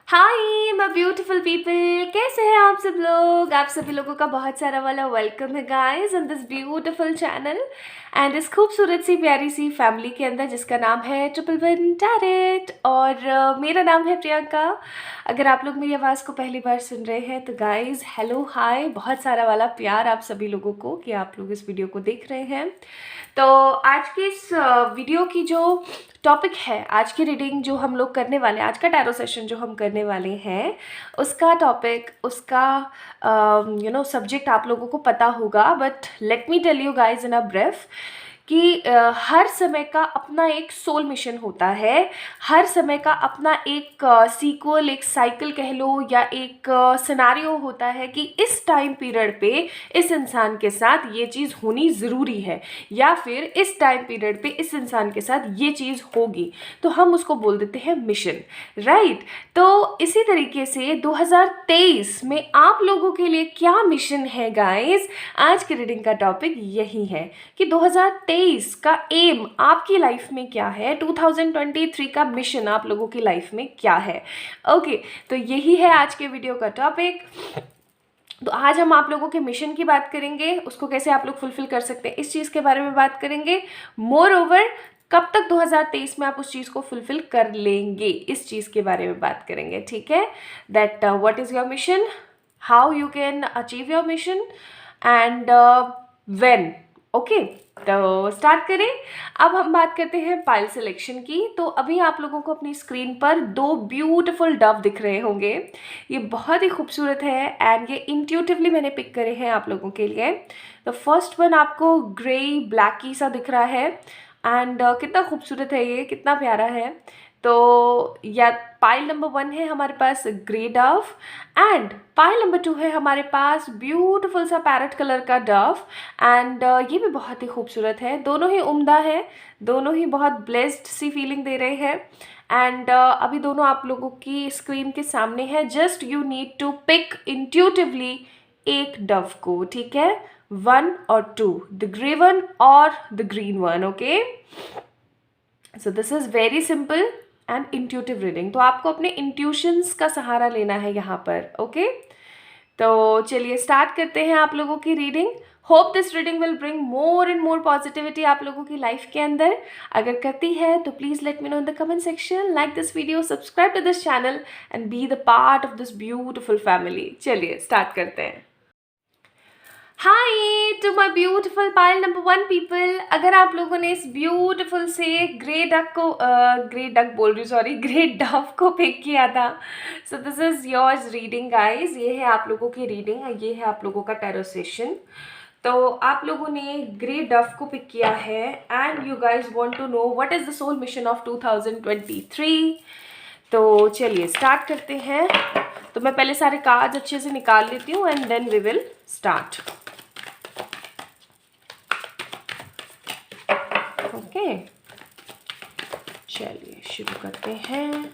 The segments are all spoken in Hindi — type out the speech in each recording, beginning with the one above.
हाय माय ब्यूटीफुल पीपल, कैसे हैं आप सब लोग। आप सभी लोगों का बहुत सारा वाला वेलकम है guys on this beautiful channel and इस खूबसूरत सी प्यारी सी फैमिली के अंदर जिसका नाम है ट्रिपल वन टैरेट। और मेरा नाम है प्रियंका। अगर आप लोग मेरी आवाज़ को पहली बार सुन रहे हैं तो गाइस हेलो हाय, बहुत सारा वाला प्यार आप सभी लोगों को कि आप लोग इस वीडियो को देख रहे हैं। तो आज की इस वीडियो की जो टॉपिक है, आज की रीडिंग जो हम लोग करने वाले हैं, आज का टैरो सेशन जो हम करने वाले हैं, उसका टॉपिक, उसका सब्जेक्ट आप लोगों को पता होगा। But let me tell you guys in a brief कि हर समय का अपना एक सोल मिशन होता है। हर समय का अपना एक सीक्वल, एक साइकिल कह लो, या एक सिनारियो होता है कि इस टाइम पीरियड पे इस इंसान के साथ ये चीज़ होनी ज़रूरी है, या फिर इस टाइम पीरियड पे इस इंसान के साथ ये चीज़ होगी, तो हम उसको बोल देते हैं मिशन, राइट। तो इसी तरीके से 2023 में आप लोगों के लिए क्या मिशन है गाइस, आज की रीडिंग का टॉपिक यही है कि 2023 का एम आपकी लाइफ में क्या है, 2023 का मिशन आप लोगों की लाइफ में क्या है। ओके, तो यही है आज के वीडियो का टॉपिक। तो आज हम आप लोगों के मिशन की बात करेंगे, उसको कैसे आप लोग फुलफिल कर सकते हैं इस चीज़ के बारे में बात करेंगे। मोर ओवर, कब तक 2023 में आप उस चीज़ को फुलफिल कर लेंगे इस चीज़ के बारे में बात करेंगे, ठीक है। That what is your mission, how you can achieve your mission and when. Okay, तो स्टार्ट करें। अब हम बात करते हैं पाइल सिलेक्शन की। तो अभी आप लोगों को अपनी स्क्रीन पर दो ब्यूटीफुल डव दिख रहे होंगे। ये बहुत ही खूबसूरत है एंड ये इंट्यूटिवली मैंने पिक करे हैं आप लोगों के लिए। तो फर्स्ट वन आपको ग्रे ब्लैकी सा दिख रहा है एंड कितना खूबसूरत है ये, कितना प्यारा है। तो या पाइल नंबर 1 है हमारे पास grey dove and pile number 2 है हमारे पास ब्यूटीफुल सा पैरेट कलर का डव एंड ये भी बहुत ही खूबसूरत है। दोनों ही उम्दा है, दोनों ही बहुत ब्लेस्ड सी फीलिंग दे रहे हैं एंड अभी दोनों आप लोगों की स्क्रीन के सामने है। Just you need to pick intuitively एक डव को, ठीक है, 1 और 2, द ग्रे वन और the green one. Okay, so this is very simple and intuitive reading. तो आपको अपने इंट्यूशंस का सहारा लेना है यहाँ पर। ओके, तो चलिए स्टार्ट करते हैं आप लोगों की reading. Hope this reading will bring more and more positivity आप लोगों की लाइफ के अंदर। अगर करती है तो please let me know in the comment section, like this video, subscribe to this channel and be the part of this beautiful family. चलिए स्टार्ट करते हैं। Hi to my beautiful pile number 1 people. अगर आप लोगों ने इस ब्यूटीफुल से ग्रे डक को ग्रे डक बोल रही, सॉरी, ग्रे डव को पिक किया था, so this is yours reading guys. ये है आप लोगों की रीडिंग, ये है आप लोगों का टैरो सेशन। तो आप लोगों ने ग्रे डव को पिक किया है and you guys want to know what is the soul mission of 2023। तो चलिए स्टार्ट करते हैं। तो मैं पहले सारे कार्ड्स अच्छे से निकाल लेती हूँ and then we will start. Okay, चलिए शुरू करते हैं।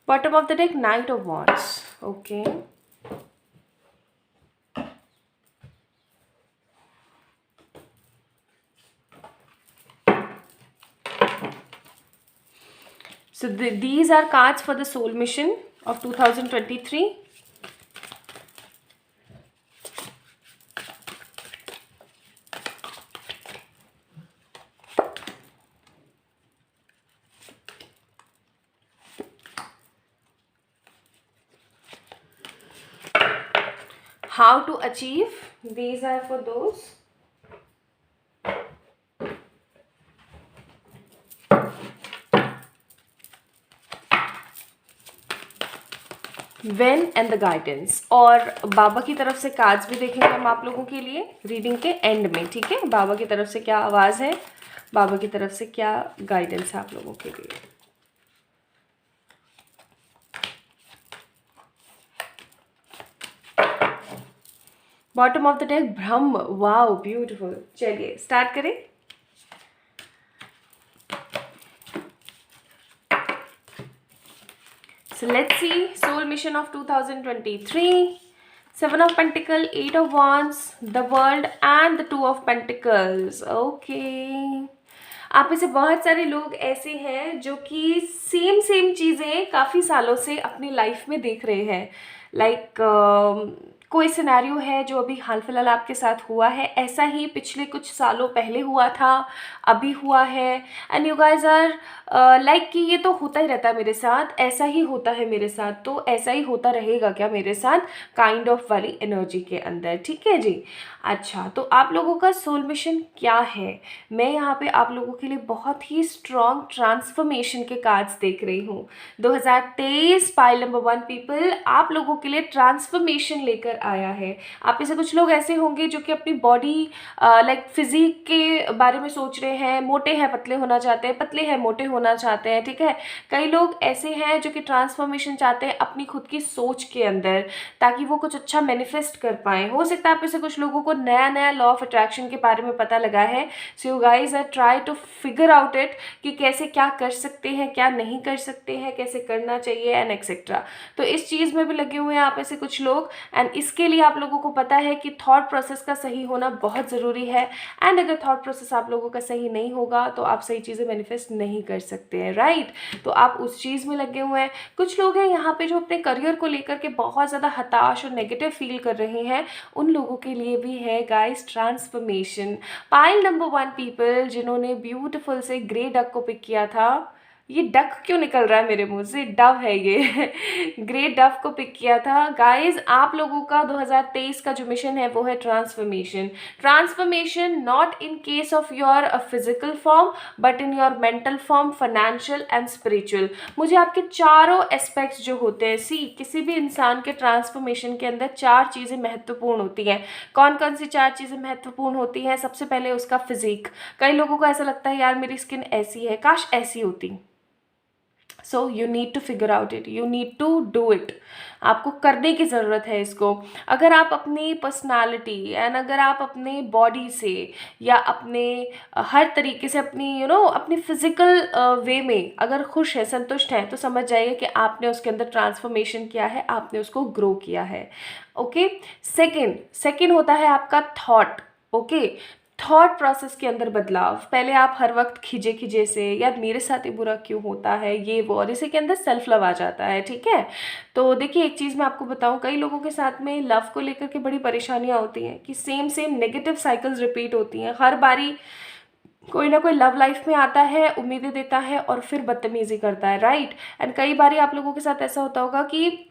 Bottom of the deck, Knight of Wands. Okay. So these are cards for the soul mission of 2023. How to achieve? These are for those. When and the guidance. और बाबा की तरफ से कार्ड्स भी देखेंगे हम आप लोगों के लिए रीडिंग के एंड में, ठीक है। बाबा की तरफ से क्या आवाज़ है, बाबा की तरफ से क्या गाइडेंस है आप लोगों के लिए। Bottom of the deck Brahma, wow beautiful. चलिए स्टार्ट करें। So let's see soul mission of 2023. Seven of Pentacles, Eight of Wands, the World and the Two of Pentacles. Okay. आप में से बहुत सारे लोग ऐसे हैं जो कि सेम चीज़ें काफ़ी सालों से अपनी लाइफ में देख रहे हैं. लाइक कोई सिनेरियो है जो अभी हाल फिलहाल आपके साथ हुआ है, ऐसा ही पिछले कुछ सालों पहले हुआ था, अभी हुआ है. And you guys are like कि ये तो होता ही रहता है मेरे साथ, ऐसा ही होता है मेरे साथ, तो ऐसा ही होता रहेगा क्या मेरे साथ, काइंड ऑफ वाली एनर्जी के अंदर. ठीक है जी. अच्छा, तो आप लोगों का सोल मिशन क्या है? मैं यहाँ पे आप लोगों के लिए बहुत ही स्ट्रॉन्ग ट्रांसफॉर्मेशन के कार्ड्स देख रही हूँ. 2023 पाइल नंबर 1 पीपल आप लोगों के लिए ट्रांसफॉर्मेशन लेकर आया है. आप में से कुछ लोग ऐसे होंगे जो कि अपनी बॉडी लाइक फिजिक के बारे में सोच रहे हैं, मोटे हैं पतले होना चाहते हैं, पतले हैं मोटे होना चाहते हैं. ठीक है. कई लोग ऐसे हैं जो कि ट्रांसफॉर्मेशन चाहते हैं अपनी खुद की सोच के अंदर, ताकि वो कुछ अच्छा मैनिफेस्ट कर पाएँ. हो सकता है आप में से कुछ लोगों को नया लॉ ऑफ अट्रैक्शन के बारे में पता लगा है. So you guys are try to figure out it कि कैसे क्या कर सकते हैं, क्या नहीं कर सकते हैं, कैसे करना चाहिए एंड एक्सेट्रा. तो इस चीज़ में भी लगे हुए हैं आप ऐसे कुछ लोग. एंड इसके लिए आप लोगों को पता है कि थॉट प्रोसेस का सही होना बहुत ज़रूरी है. एंड अगर थॉट प्रोसेस आप लोगों का सही नहीं होगा तो आप सही चीज़ें मैनिफेस्ट नहीं कर सकते हैं. राइट. तो आप उस चीज़ में लगे हुए हैं. कुछ लोग हैं यहाँ पे जो अपने करियर को लेकर के बहुत ज़्यादा हताश और नेगेटिव फील कर रहे हैं. उन लोगों के लिए भी है guys transformation. Pile number 1 people जिन्होंने ब्यूटीफुल से ग्रे डक को पिक किया था. ये डक क्यों निकल रहा है मेरे मुंह से, डव है ये. ग्रे डव को पिक किया था. गाइज आप लोगों का 2023 का जो मिशन है वो है transformation. Transformation not in case of your physical form but in your mental form, financial and spiritual. मुझे आपके चारों एस्पेक्ट्स जो होते हैं, किसी भी इंसान के ट्रांसफॉर्मेशन के अंदर 4 चीज़ें महत्वपूर्ण होती हैं. कौन कौन सी 4 चीज़ें महत्वपूर्ण होती हैं? सबसे पहले उसका फिजिक. कई लोगों को ऐसा लगता है यार मेरी स्किन ऐसी है, काश ऐसी होती. So you need to figure out it, you need to do it. आपको करने की ज़रूरत है इसको. अगर आप अपनी पर्सनालिटी एंड अगर आप अपने बॉडी से या अपने हर तरीके से अपनी अपनी फिजिकल वे में अगर खुश है, संतुष्ट हैं, तो समझ जाइए कि आपने उसके अंदर ट्रांसफॉर्मेशन किया है, आपने उसको ग्रो किया है. ओके. सेकेंड होता है आपका थॉट. ओके. थॉट प्रोसेस के अंदर बदलाव. पहले आप हर वक्त खिजे से यार मेरे साथ ही बुरा क्यों होता है, ये वो, और इसी के अंदर सेल्फ लव आ जाता है. ठीक है. तो देखिए एक चीज़ मैं आपको बताऊं, कई लोगों के साथ में लव को लेकर के बड़ी परेशानियां होती हैं कि सेम नेगेटिव साइकिल्स रिपीट होती हैं. हर बारी कोई ना कोई लव लाइफ में आता है, उम्मीदें देता है और फिर बदतमीजी करता है. राइट. एंड कई बारी आप लोगों के साथ ऐसा होता होगा कि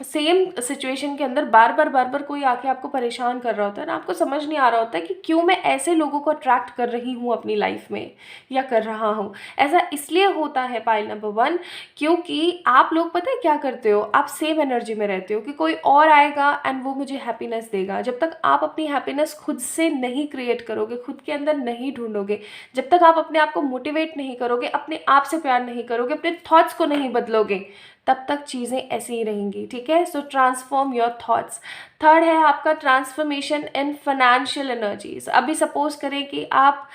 सेम सिचुएशन के अंदर बार बार कोई आके आपको परेशान कर रहा होता है ना, आपको समझ नहीं आ रहा होता है कि क्यों मैं ऐसे लोगों को अट्रैक्ट कर रही हूँ अपनी लाइफ में या कर रहा हूँ. ऐसा इसलिए होता है पाइल नंबर 1 क्योंकि आप लोग पता है क्या करते हो, आप सेम एनर्जी में रहते हो कि कोई और आएगा एंड वो मुझे हैप्पीनेस देगा. जब तक आप अपनी हैप्पीनेस खुद से नहीं क्रिएट करोगे, खुद के अंदर नहीं ढूंढोगे, जब तक आप अपने आप को मोटिवेट नहीं करोगे, अपने आप से प्यार नहीं करोगे, अपने थॉट्स को नहीं बदलोगे, तब तक चीज़ें ऐसी ही रहेंगी. ठीक है. सो ट्रांसफॉर्म योर थॉट्स. थर्ड है आपका ट्रांसफॉर्मेशन इन फाइनेंशियल एनर्जीज. अभी सपोज करें कि आप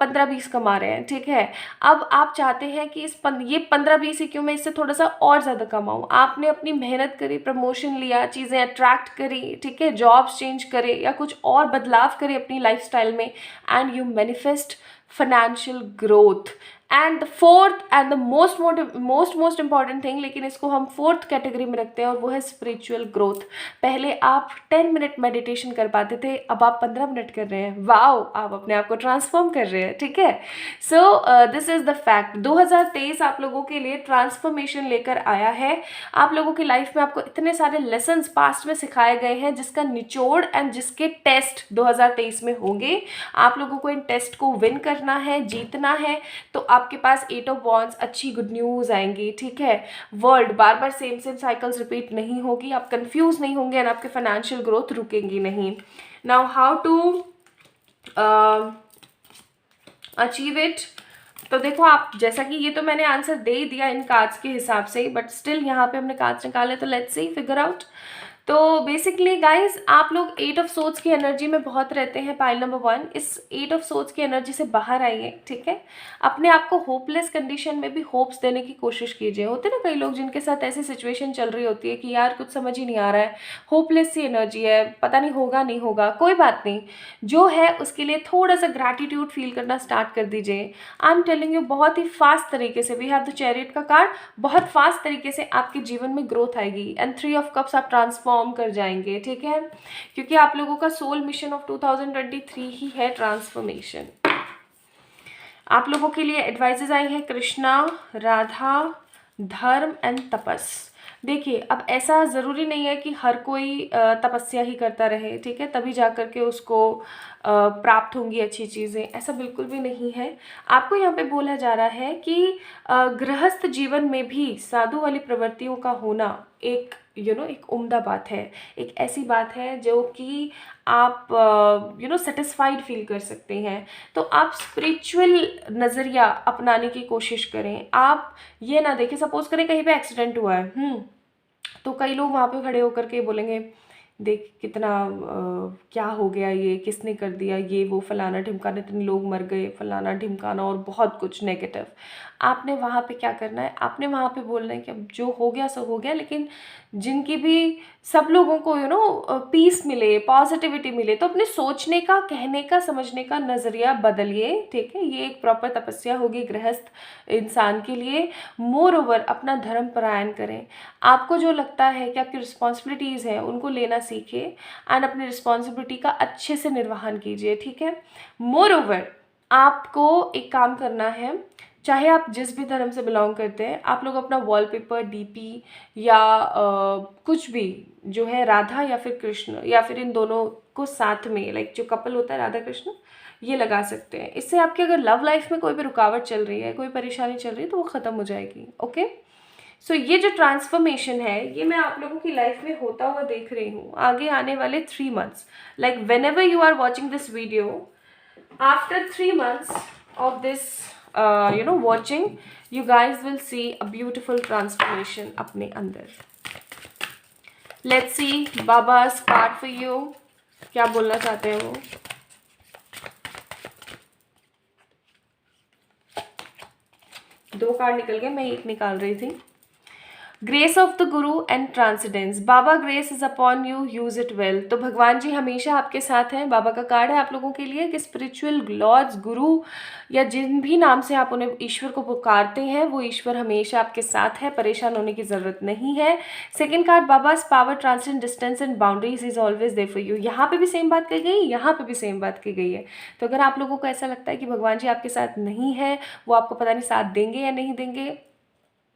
15-20 कमा रहे हैं. ठीक है. अब आप चाहते हैं कि ये 15-20 ही क्यों, मैं इससे थोड़ा सा और ज़्यादा कमाऊँ. आपने अपनी मेहनत करी, प्रमोशन लिया, चीज़ें अट्रैक्ट करी, ठीक है, जॉब्स चेंज करे या कुछ और बदलाव करे अपनी लाइफस्टाइल में, and you manifest financial growth. And the fourth and the most important thing, लेकिन इसको हम 4th कैटेगरी में रखते हैं, और वो है स्पिरिचुअल ग्रोथ. पहले आप 10 मिनट मेडिटेशन कर पाते थे, अब आप 15 मिनट कर रहे हैं. वाओ, आप अपने आप को ट्रांसफॉर्म कर रहे हैं. ठीक है. सो दिस इज द फैक्ट. 2023 आप लोगों के लिए ट्रांसफॉर्मेशन लेकर आया है. आप लोगों की लाइफ में आपको इतने सारे लेसन्स पास्ट में सिखाए गए हैं जिसका निचोड़ एंड जिसके टेस्ट 2023 में होंगे. आप लोगों को इन टेस्ट को विन करना है, जीतना है. तो आपके पास 8 ऑफ वॉन्ड्स, अच्छी गुड न्यूज़ आएंगी. ठीक है. वर्ल्ड बार सेम साइकिल्स रिपीट नहीं होगी, आप कंफ्यूज नहीं होंगे और आपके फाइनेंशियल ग्रोथ रुकेंगी नहीं. Now how to achieve it. तो देखो आप, जैसा कि ये तो मैंने आंसर दे ही दिया इन कार्ड्स के हिसाब से, बट स्टिल यहाँ पे हमने कार्ड्स निकाले, तो लेट्स सी फिगर आउट. तो बेसिकली गाइज आप लोग 8 ऑफ सोर्ड्स की एनर्जी में बहुत रहते हैं। पाइल नंबर 1, इस 8 ऑफ सोर्ड्स की एनर्जी से बाहर आइए, ठीक है। अपने आप को होपलेस कंडीशन में भी होप्स देने की कोशिश कीजिए। होते ना कई लोग जिनके साथ ऐसी सिचुएशन चल रही होती है कि यार कुछ समझ ही नहीं आ रहा है, होपलेस सी एनर्जी है, पता नहीं होगा नहीं होगा, कोई बात नहीं, जो है उसके लिए थोड़ा सा ग्रैटिट्यूड फील करना स्टार्ट कर दीजिए। आई एम टेलिंग यू बहुत ही फास्ट तरीके से, वी हैव द चैरियट का कार्ड, बहुत फास्ट तरीके से आपके जीवन में ग्रोथ आएगी एंड 3 ऑफ कप्स आप ट्रांसफॉर्म कर जाएंगे, ठीक है। क्योंकि आप लोगों का सोल मिशन ऑफ 2023 ही है ट्रांसफॉर्मेशन। आप लोगों के लिए एडवाइजेज आई हैं कृष्णा, राधा, धर्म एंड तपस। देखिए अब ऐसा ज़रूरी नहीं है कि हर कोई तपस्या ही करता रहे, ठीक है, तभी जा कर के उसको प्राप्त होंगी अच्छी चीज़ें, ऐसा बिल्कुल भी नहीं है। आपको यहाँ पे बोला जा रहा है कि गृहस्थ जीवन में भी साधु वाली प्रवृत्तियों का होना एक एक उम्दा बात है, एक ऐसी बात है जो कि आप सेटिस्फाइड फील कर सकते हैं। तो आप स्पिरिचुअल नज़रिया अपनाने की कोशिश करें। आप ये ना देखें, सपोज करें कहीं पे एक्सीडेंट हुआ है, तो कई लोग वहाँ पे खड़े होकर के बोलेंगे देख कितना क्या हो गया, ये किसने कर दिया, ये वो फलाना ढिमकाना, इतने लोग मर गए, फलाना ढिमकाना और बहुत कुछ नेगेटिव। आपने वहाँ पे क्या करना है, आपने वहाँ पे बोलना है कि अब जो हो गया सो हो गया, लेकिन जिनकी भी सब लोगों को पीस मिले, पॉजिटिविटी मिले, तो अपने सोचने का, कहने का, समझने का नज़रिया बदलिए, ठीक है। ये एक प्रॉपर तपस्या होगी गृहस्थ इंसान के लिए। मोर ओवर अपना धर्म परायण करें। आपको जो लगता है कि आपकी रिस्पॉन्सिबिलिटीज़ हैं उनको लेना सीखिए एंड अपनी रिस्पॉन्सिबिलिटी का अच्छे से निर्वहन कीजिए, ठीक है। मोर ओवर आपको एक काम करना है, चाहे आप जिस भी धर्म से बिलोंग करते हैं, आप लोग अपना वॉलपेपर, डीपी या कुछ भी जो है राधा या फिर कृष्ण या फिर इन दोनों को साथ में, लाइक जो कपल होता है राधा कृष्ण, ये लगा सकते हैं। इससे आपकी अगर लव लाइफ में कोई भी रुकावट चल रही है, कोई परेशानी चल रही है, तो वो ख़त्म हो जाएगी, ओके। सो ये जो ट्रांसफॉर्मेशन है ये मैं आप लोगों की लाइफ में होता हुआ देख रही हूँ आगे आने वाले 3 months। Like whenever you are watching this video, after 3 months of this watching, you guys will see a beautiful transformation अपने अंदर। Let's see Baba's card for you, क्या बोलना चाहते हैं वो। दो कार्ड निकल गए, मैं एक निकाल रही थी। Grace of the guru and transcendence. Baba grace is upon you, use it well. तो भगवान जी हमेशा आपके साथ हैं। बाबा का कार्ड है आप लोगों के लिए कि स्पिरिचुअल लॉर्ड्स, गुरु या जिन भी नाम से आप उन्हें ईश्वर को पुकारते हैं, वो ईश्वर हमेशा आपके साथ है, परेशान होने की ज़रूरत नहीं है। Second card, Baba's power transcend distance and boundaries is always there for you. यहाँ पे भी सेम बात कही गई, यहाँ पे भी सेम बात की गई है। तो अगर आप लोगों को ऐसा लगता है कि भगवान जी आपके साथ नहीं है, वो आपको पता नहीं साथ देंगे या नहीं देंगे,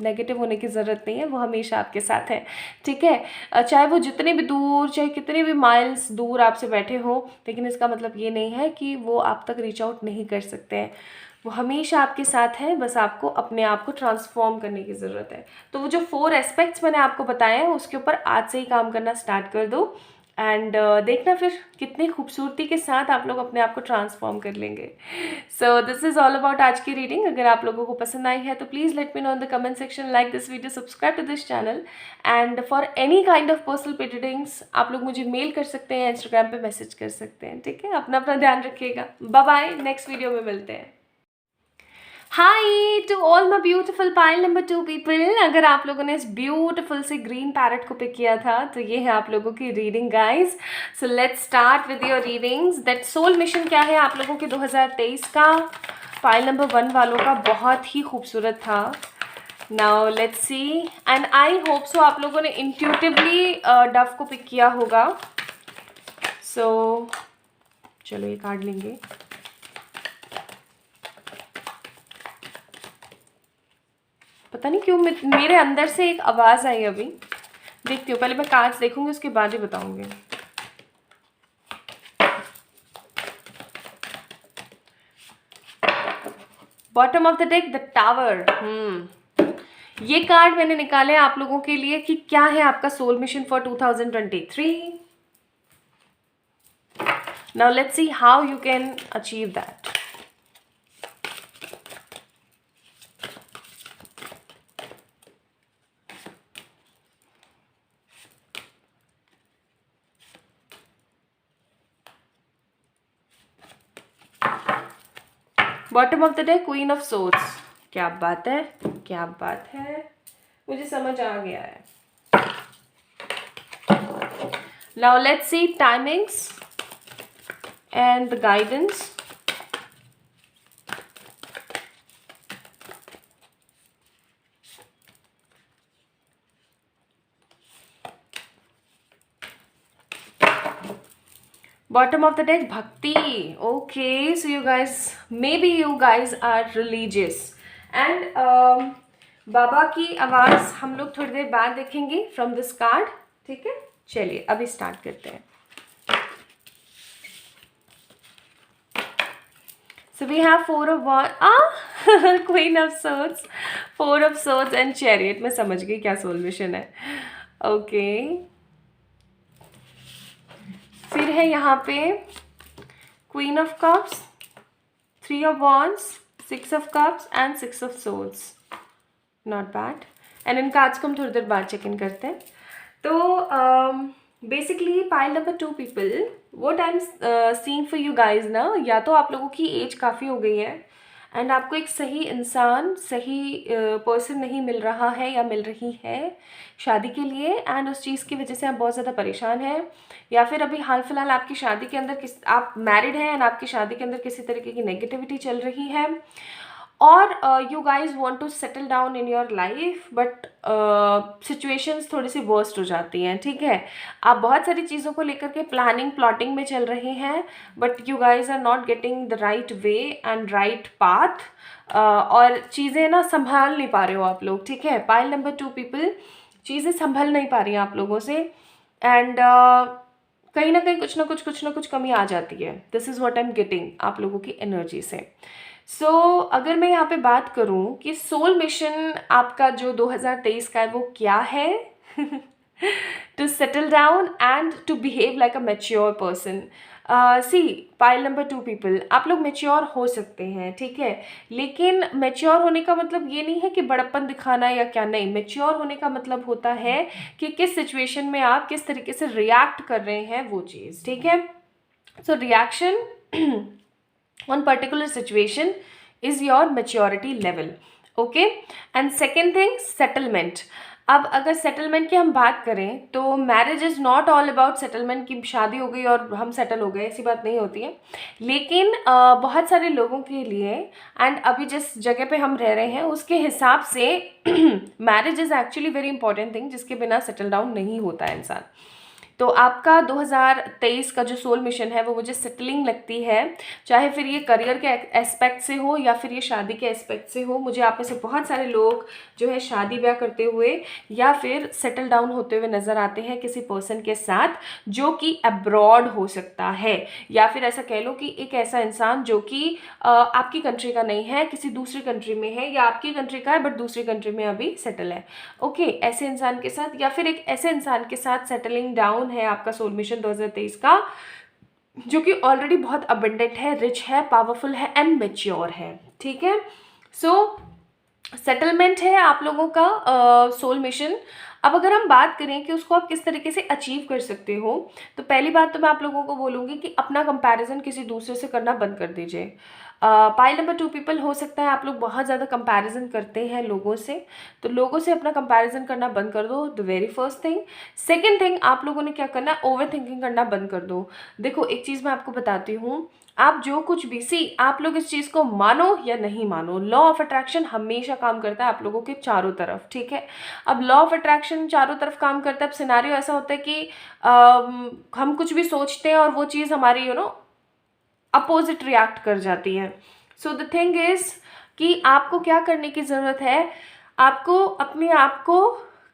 नेगेटिव होने की ज़रूरत नहीं है, वो हमेशा आपके साथ है, ठीक है। चाहे वो जितने भी दूर, चाहे कितने भी माइल्स दूर आपसे बैठे हो, लेकिन इसका मतलब ये नहीं है कि वो आप तक रीच आउट नहीं कर सकते हैं। वो हमेशा आपके साथ है, बस आपको अपने आप को ट्रांसफॉर्म करने की ज़रूरत है। तो वो जो 4 एस्पेक्ट्स मैंने आपको बताए हैं उसके ऊपर आज से ही काम करना स्टार्ट कर दो एंड देखना फिर कितनी खूबसूरती के साथ आप लोग अपने आप को ट्रांसफॉर्म कर लेंगे। So this is all about आज की रीडिंग। अगर आप लोगों को पसंद आई है तो please let me know in the comment section, like this video, subscribe to this channel and for any kind of personal readings आप लोग मुझे मेल कर सकते हैं, इंस्टाग्राम पे मैसेज कर सकते हैं, ठीक है। अपना अपना ध्यान रखिएगा। बाय बाय, नेक्स्ट वीडियो में मिलते हैं। Hi to all my beautiful pile number 2 people. अगर आप लोगों ने इस ब्यूटिफुल से ग्रीन पैरेट को पिक किया था तो ये है आप लोगों की reading guys. So let's start with your readings. That soul mission क्या है आप लोगों के 2023 का। पाइल नंबर 1 वालों का बहुत ही खूबसूरत था। Now let's C and I hope so आप लोगों ने इंट्यूटिवली डव को पिक किया होगा। सो चलो ये कार्ड लेंगे। पता नहीं क्यों मेरे अंदर से एक आवाज़ आई अभी, देखती हूँ। पहले मैं कार्ड्स देखूंगी उसके बाद ही बताऊंगी। Bottom of the deck, the tower. ये कार्ड मैंने निकाले आप लोगों के लिए कि क्या है आपका soul mission for 2023। Now let's see how you can achieve that. Bottom of the deck queen of swords. क्या बात है, क्या बात है, मुझे समझ आ गया है। Now let's see timings and the guidance. Bottom of the deck, Bhakti. Okay, so you guys, maybe you guys are religious. And बाबा की आवाज़ हम लोग थोड़ी देर बाद देखेंगे फ्रॉम दिस कार्ड, ठीक है। चलिए अभी स्टार्ट करते हैं। So we have four of wands, Queen of Swords, Four of Swords and Chariot। मैं समझ गई क्या सोल्यूशन है। ओके, फिर है यहाँ पे Queen of Cups, Three of Wands, Six of Cups and Six of Swords। Not bad. And in cards को हम थोड़ी देर बाद चेक इन करते हैं। तो basically pile number 2 people, what I am seeing for you guys ना, या तो आप लोगों की एज काफ़ी हो गई है एंड आपको एक सही इंसान, सही पर्सन नहीं मिल रहा है या मिल रही है शादी के लिए, एंड उस चीज़ की वजह से आप बहुत ज़्यादा परेशान हैं, या फिर अभी हाल फिलहाल आपकी शादी के अंदर आप मैरिड हैं एंड आपकी शादी के अंदर किसी तरीके की नेगेटिविटी चल रही है, और you guys want to settle down in your life, but situations थोड़ी सी वर्स्ट हो जाती हैं, ठीक है। आप बहुत सारी चीज़ों को लेकर के प्लानिंग प्लॉटिंग में चल रहे हैं, but you guys are not getting the right way and right path, और चीज़ें ना संभाल नहीं पा रहे हो आप लोग, ठीक है। पाइल नंबर 2 पीपल, चीज़ें संभल नहीं पा रही हैं आप लोगों से, एंड कहीं ना कहीं कुछ ना कुछ कमी आ जाती है। This is what I am getting आप लोगों की एनर्जी से। सो अगर मैं यहाँ पे बात करूँ कि सोल मिशन आपका जो 2023 का है वो क्या है, to settle down and to behave like a mature person. See pile number 2 people, आप लोग मैच्योर हो सकते हैं, ठीक है, लेकिन मैच्योर होने का मतलब ये नहीं है कि बड़प्पन दिखाना है या क्या, नहीं। मैच्योर होने का मतलब होता है कि किस सिचुएशन में आप किस तरीके से रिएक्ट कर रहे हैं वो चीज़, ठीक है। So reaction on particular situation is your maturity level, okay। and second thing, settlement। अब अगर सेटलमेंट की हम बात करें तो marriage is not all about settlement की शादी हो गई और हम सेटल हो गए, ऐसी बात नहीं होती है। लेकिन बहुत सारे लोगों के लिए एंड अभी जिस जगह पे हम रह रहे हैं उसके हिसाब से marriage is actually very important thing, जिसके बिना सेटल डाउन नहीं होता है इंसान। तो आपका 2023 का जो सोल मिशन है वो मुझे सेटलिंग लगती है, चाहे फिर ये करियर के एस्पेक्ट से हो या फिर ये शादी के एस्पेक्ट से हो। मुझे आप में से बहुत सारे लोग जो है शादी ब्याह करते हुए या फिर सेटल डाउन होते हुए नज़र आते हैं किसी पर्सन के साथ, जो कि अब्रॉड हो सकता है, या फिर ऐसा कह लो कि एक ऐसा इंसान जो कि आपकी कंट्री का नहीं है, किसी दूसरी कंट्री में है, या आपकी कंट्री का है बट दूसरी कंट्री में अभी सेटल है, ओके। ऐसे इंसान के साथ, या फिर एक ऐसे इंसान के साथ सेटलिंग डाउन है आपका सोल मिशन 2023 का, जो कि ऑलरेडी बहुत अबंडेंट है, रिच है, पावरफुल है एंड मैच्योर है, ठीक है। सो सेटलमेंट है आप लोगों का सोल मिशन। अब अगर हम बात करें कि उसको आप किस तरीके से अचीव कर सकते हो, तो पहली बात तो मैं आप लोगों को बोलूँगी कि अपना कंपैरिजन किसी दूसरे से करना बंद कर दीजिए। पाइल नंबर 2 पीपल, हो सकता है आप लोग बहुत ज़्यादा कंपैरिजन करते हैं लोगों से, तो लोगों से अपना कंपैरिजन करना बंद कर दो, the very first thing. Second thing, आप लोगों ने क्या करना है, ओवर थिंकिंग करना बंद कर दो। देखो एक चीज़ मैं आपको बताती हूँ, आप जो कुछ भी आप लोग इस चीज़ को मानो या नहीं मानो, लॉ ऑफ अट्रैक्शन हमेशा काम करता है आप लोगों के चारों तरफ, ठीक है। अब लॉ ऑफ अट्रैक्शन चारों तरफ काम करता है, अब सिनारियो ऐसा होता है कि हम कुछ भी सोचते हैं और वो चीज़ हमारी अपोजिट रिएक्ट कर जाती है। सो द थिंग इज़ कि आपको क्या करने की ज़रूरत है, आपको अपने आप को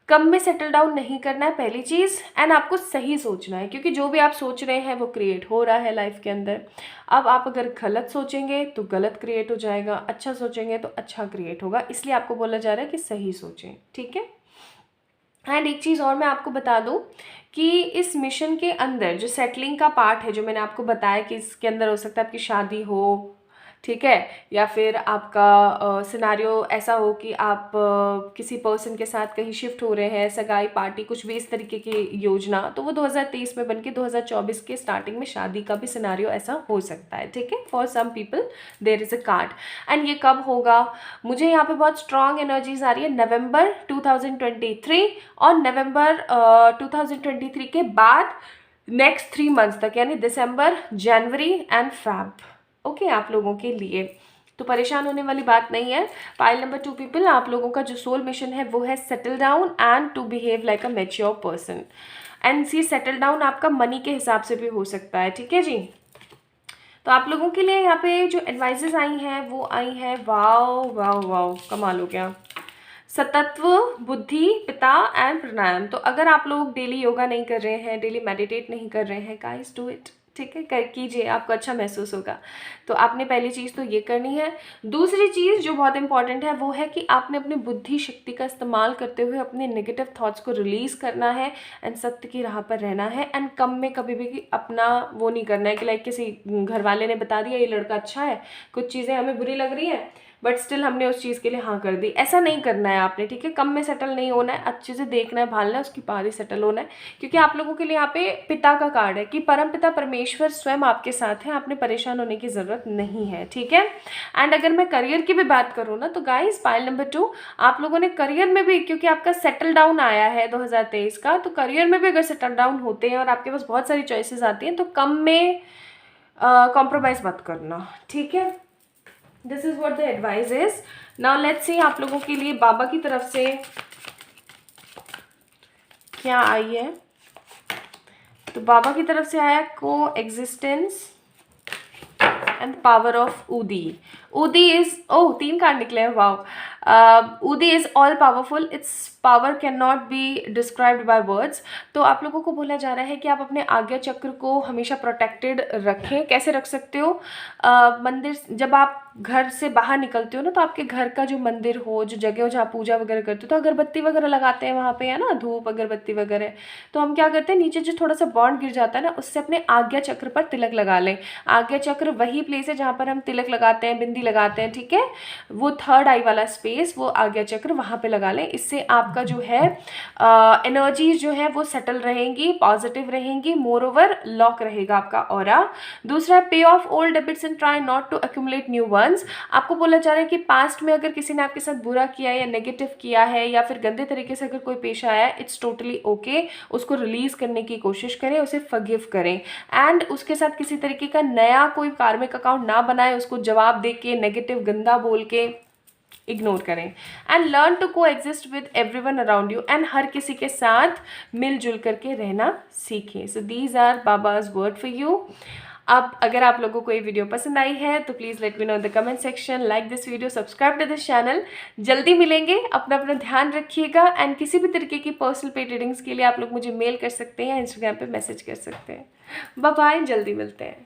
कम में सेटल डाउन नहीं करना है, पहली चीज़, एंड आपको सही सोचना है, क्योंकि जो भी आप सोच रहे हैं वो क्रिएट हो रहा है लाइफ के अंदर। अब आप अगर गलत सोचेंगे तो गलत क्रिएट हो जाएगा, अच्छा सोचेंगे तो अच्छा क्रिएट होगा, इसलिए आपको बोला जा रहा है कि सही सोचें, ठीक है। एंड एक चीज़ और मैं आपको बता दूं कि इस मिशन के अंदर जो सेटलिंग का पार्ट है, जो मैंने आपको बताया कि इसके अंदर हो सकता है आपकी शादी हो, ठीक है, या फिर आपका सिनारियो ऐसा हो कि आप किसी पर्सन के साथ कहीं शिफ्ट हो रहे हैं, सगाई पार्टी कुछ भी इस तरीके की योजना, तो वो 2023 में बन के 2024 के स्टार्टिंग में शादी का भी सिनारियो ऐसा हो सकता है। ठीक है, for some people there is a card. And ये कब होगा, मुझे यहाँ पे बहुत स्ट्रॉन्ग एनर्जीज आ रही है नवंबर 2023 और नवंबर 2023 के बाद नेक्स्ट 3 मंथ्स तक, यानी दिसंबर, जनवरी एंड फैब। ओके, आप लोगों के लिए तो परेशान होने वाली बात नहीं है। पाइल नंबर 2 पीपल, आप लोगों का जो सोल मिशन है वो है settle down and to behave like a mature person. And see settle down आपका मनी के हिसाब से भी हो सकता है। ठीक है जी, तो आप लोगों के लिए यहाँ पे जो एडवाइजेस आई हैं वो आई हैं, वाओ वाओ वाओ, कमाल हो गया। सतत्व, बुद्धि, पिता एंड प्राणायाम। तो अगर आप लोग डेली योगा नहीं कर रहे हैं, डेली मेडिटेट नहीं कर रहे हैं, गाइस डू इट। ठीक है, कर कीजिए, आपको अच्छा महसूस होगा। तो आपने पहली चीज़ तो ये करनी है। दूसरी चीज़ जो बहुत इंपॉर्टेंट है वो है कि आपने अपनी बुद्धि शक्ति का इस्तेमाल करते हुए अपने नेगेटिव थॉट्स को रिलीज़ करना है एंड सत्य की राह पर रहना है। एंड कम में कभी भी अपना वो नहीं करना है कि लाइक किसी घर वाले ने बता दिया ये लड़का अच्छा है, कुछ चीज़ें हमें बुरी लग रही हैं बट स्टिल हमने उस चीज़ के लिए हाँ कर दी, ऐसा नहीं करना है आपने। ठीक है, कम में सेटल नहीं होना है, अच्छे से देखना है, भालना है, उसके बाद ही सेटल होना है। क्योंकि आप लोगों के लिए यहाँ पे पिता का कार्ड है कि परम पिता परमेश्वर स्वयं आपके साथ है, आपने परेशान होने की ज़रूरत नहीं है। ठीक है, एंड अगर मैं करियर की भी बात करूँ ना, तो गाइस पाइल नंबर 2, आप लोगों ने करियर में भी, क्योंकि आपका सेटल डाउन आया है 2023 का, तो करियर में भी अगर सेटल डाउन होते हैं और आपके पास बहुत सारी चॉइसेस आती हैं तो कम में कॉम्प्रोमाइज़ मत करना। ठीक है, this is what the advice is. Now let's सी आप लोगों के लिए बाबा की तरफ से क्या आई है। तो बाबा की तरफ से आया coexistence and power of Udi. Udi is, oh 3 card निकले हैं, wow. Udi is all powerful, it's power can not be described by words. तो आप लोगों को बोला जा रहा है कि आप अपने आज्ञा चक्र को हमेशा प्रोटेक्टेड रखें। कैसे रख सकते हो, मंदिर, जब आप घर से बाहर निकलते हो ना, तो आपके घर का जो मंदिर हो, जो जगह हो जहाँ पूजा वगैरह करते हो, तो अगरबत्ती वगैरह लगाते हैं वहाँ पे, है ना, धूप अगरबत्ती वगैरह। तो हम क्या करते हैं, नीचे जो थोड़ा सा बॉन्ड गिर जाता है ना, उससे अपने आज्ञा चक्र पर तिलक लगा लें। आज्ञा चक्र वही प्लेस है जहाँ पर हम तिलक लगाते हैं, बिंदी लगाते हैं। ठीक है, वो थर्ड आई वाला स्पेस, वो आज्ञा चक्र वहाँ पे लगा लें। इससे आपका जो है एनर्जीज जो है वो सेटल रहेंगी, पॉजिटिव रहेंगी, मोर ओवर लॉक रहेगा आपका ऑरा। दूसरा, pay off old debits and try not to accumulate new ones. आपको बोला जा रहा है कि पास्ट में अगर किसी ने आपके साथ बुरा किया या नेगेटिव किया है या फिर गंदे तरीके से अगर कोई पेश आया है, इट्स टोटली ओके। उसको रिलीज करने की कोशिश करें, उसे फॉरगिव करें एंड उसके साथ किसी तरीके का नया कोई कार्मिक अकाउंट ना बनाए, उसको जवाब दे के, नेगेटिव गंदा बोल के इग्नोर करें। And learn to coexist with everyone around you, and हर किसी के साथ मिलजुल करके रहना सीखें। So these are Baba's word for you. अब अगर आप लोगों को ये वीडियो पसंद आई है तो please let me know in the comment section, like this video, subscribe to this channel. जल्दी मिलेंगे, अपना अपना ध्यान रखिएगा। एंड किसी भी तरीके की पर्सनल पेड रीडिंग्स के लिए आप लोग मुझे मेल कर सकते हैं या इंस्टाग्राम पे मैसेज कर सकते हैं। बाय बाय, जल्दी मिलते हैं।